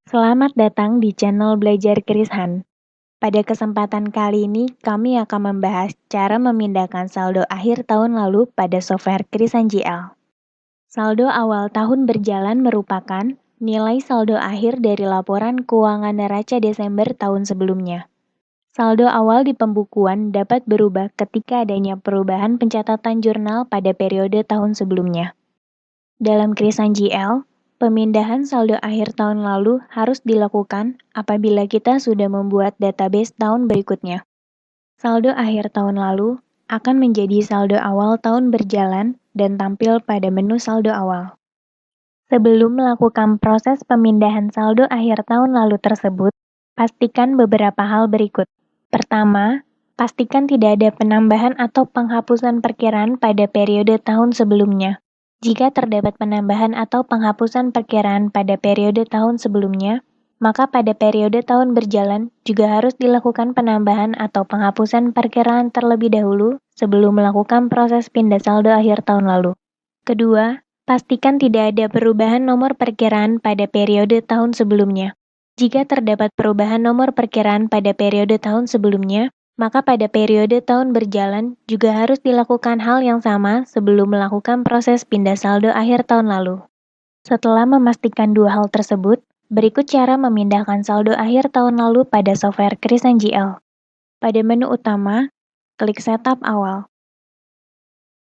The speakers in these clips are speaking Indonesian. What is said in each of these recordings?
Selamat datang di channel Belajar Krishan. Pada kesempatan kali ini, kami akan membahas cara memindahkan saldo akhir tahun lalu pada software Krishan GL. Saldo awal tahun berjalan merupakan nilai saldo akhir dari laporan keuangan neraca Desember tahun sebelumnya. Saldo awal di pembukuan dapat berubah ketika adanya perubahan pencatatan jurnal pada periode tahun sebelumnya. Dalam Krishan GL, pemindahan saldo akhir tahun lalu harus dilakukan apabila kita sudah membuat database tahun berikutnya. Saldo akhir tahun lalu akan menjadi saldo awal tahun berjalan dan tampil pada menu saldo awal. Sebelum melakukan proses pemindahan saldo akhir tahun lalu tersebut, pastikan beberapa hal berikut. Pertama, pastikan tidak ada penambahan atau penghapusan perkiraan pada periode tahun sebelumnya. Jika terdapat penambahan atau penghapusan perkiraan pada periode tahun sebelumnya, maka pada periode tahun berjalan juga harus dilakukan penambahan atau penghapusan perkiraan terlebih dahulu sebelum melakukan proses pindah saldo akhir tahun lalu. Kedua, pastikan tidak ada perubahan nomor perkiraan pada periode tahun sebelumnya. Jika terdapat perubahan nomor perkiraan pada periode tahun sebelumnya, maka pada periode tahun berjalan juga harus dilakukan hal yang sama sebelum melakukan proses pindah saldo akhir tahun lalu. Setelah memastikan dua hal tersebut, berikut cara memindahkan saldo akhir tahun lalu pada software Krishan GL. Pada menu utama, klik Setup Awal.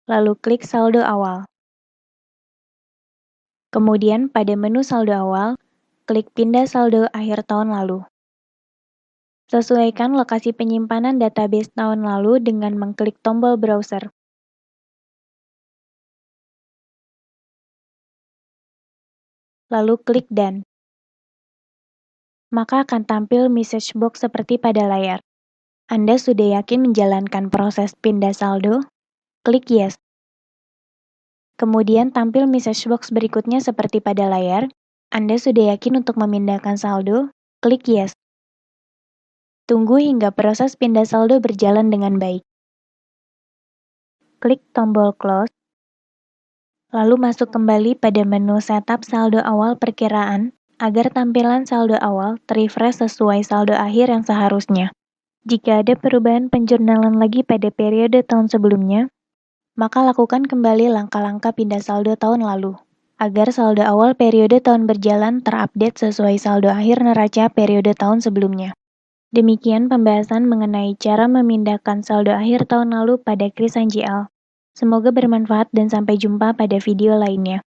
Lalu klik Saldo Awal. Kemudian pada menu saldo awal, klik Pindah saldo akhir tahun lalu. Sesuaikan lokasi penyimpanan database tahun lalu dengan mengklik tombol browser. Lalu klik Done. Maka akan tampil message box seperti pada layar. Anda sudah yakin menjalankan proses pindah saldo? Klik Yes. Kemudian tampil message box berikutnya seperti pada layar. Anda sudah yakin untuk memindahkan saldo? Klik Yes. Tunggu hingga proses pindah saldo berjalan dengan baik. Klik tombol Close. Lalu masuk kembali pada menu Setup Saldo Awal Perkiraan agar tampilan saldo awal terrefresh sesuai saldo akhir yang seharusnya. Jika ada perubahan penjurnalan lagi pada periode tahun sebelumnya, maka lakukan kembali langkah-langkah pindah saldo tahun lalu, agar saldo awal periode tahun berjalan terupdate sesuai saldo akhir neraca periode tahun sebelumnya. Demikian pembahasan mengenai cara memindahkan saldo akhir tahun lalu pada Krishan GL. Semoga bermanfaat dan sampai jumpa pada video lainnya.